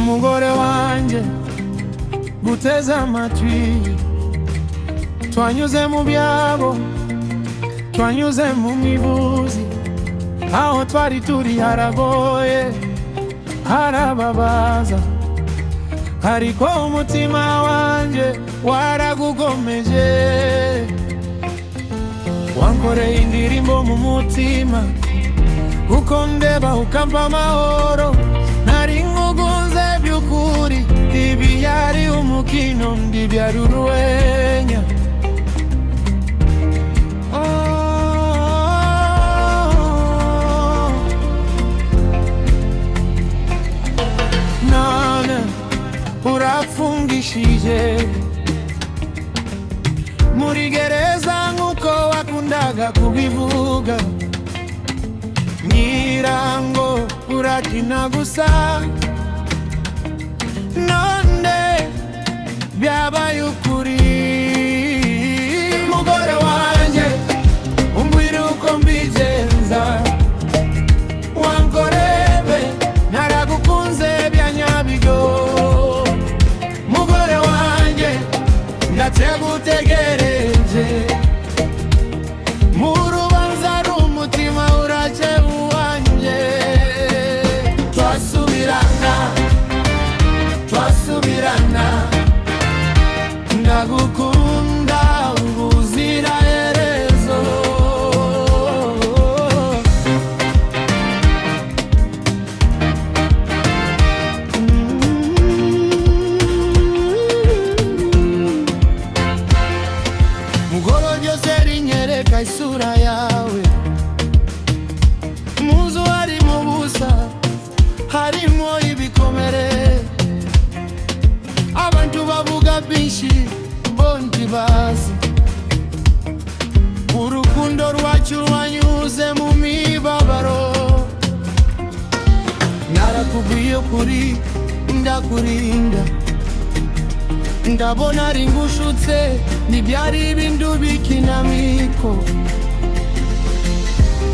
umugore wanjye guteze amatwi. Twanyuze mu byago, twanyuze mu mibuzi, aho twari turi haragoye, harababaza, ariko umutima wanjye waragukomeje. Wankoreye indirimbo mu mutima, uko ndeba ukampa amahoro. Nari nkugunze by'ukuri, ibi yari umukino, ndi byari urwenya. None urafungishije muri gereza nk'uko wakundaga kubivuga. Nyirango urakina gusa, none byabaye ukuri. Mugore wanjye umbwire uko mbigenza, wankorebe naragukunze bya nyabyo. Mugore wanjye ndategutegereje, mu rubanza rw'umutima uraje uwanjye. Twasubirana, twasubirana, ndagukunda ubuziraherezo. Mugoro ryose rinyereka isura yawe, muzo harimo ubusa, harimo ibikomere. Abantu bavuga byinshi bondi bazi, urukundo rwacu rwanyuze mu mibabaro. Narakubwiye ukuri ndakurinda, ndabona ari ngushutse, ntibyari ibintu bikinamiko.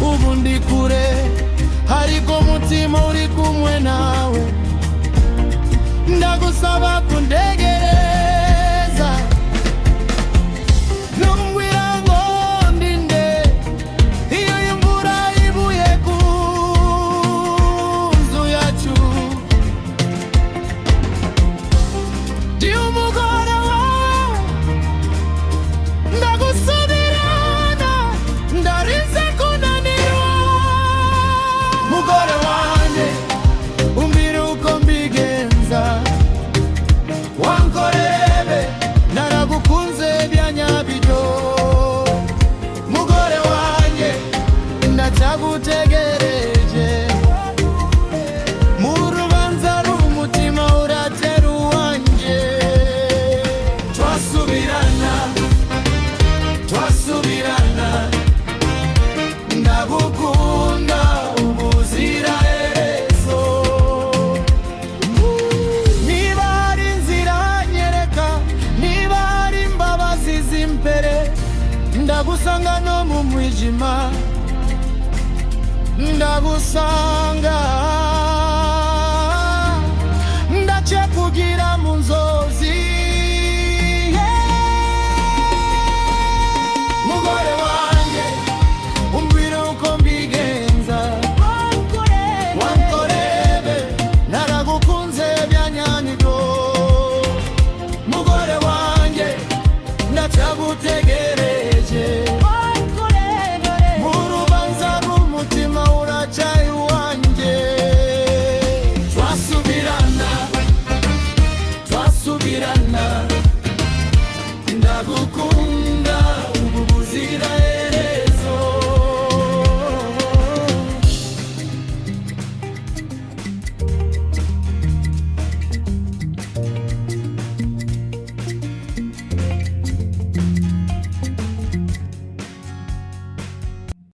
Ubu ndi kure, ariko umutima uri kumwe nawe. Ndagusaba kundegereza, numbwira ngo ndinde iyo imvura ibuye ku nzu yacu. Ndi umugore wawe, ndagusubirana, ndarinze kunanirwa. Mugore wanjye umbwire uko mbigenza, wankorebe naragukunze bya nyabyo. Mugore wanjye ndacyagutegereje, mu rubanza rw'umutima uratera uwanjye. Twasubirana, twasubirana, ndagukunda ubuziraherezo. Niba hari inzira nyereka, niba hari imbabazi z'imbere, ndagusanga no mu mwijima, ndagusanga ndace kugira mu nzozi. Mugore wanjye umbwire uko mbigenza, wankorebe naragukunze bya nyabyo. Mugore wanjye ndacyagutegereje, mu rubanza rw'umutima uracaye uwanjye. Twasubirana, twasubirana.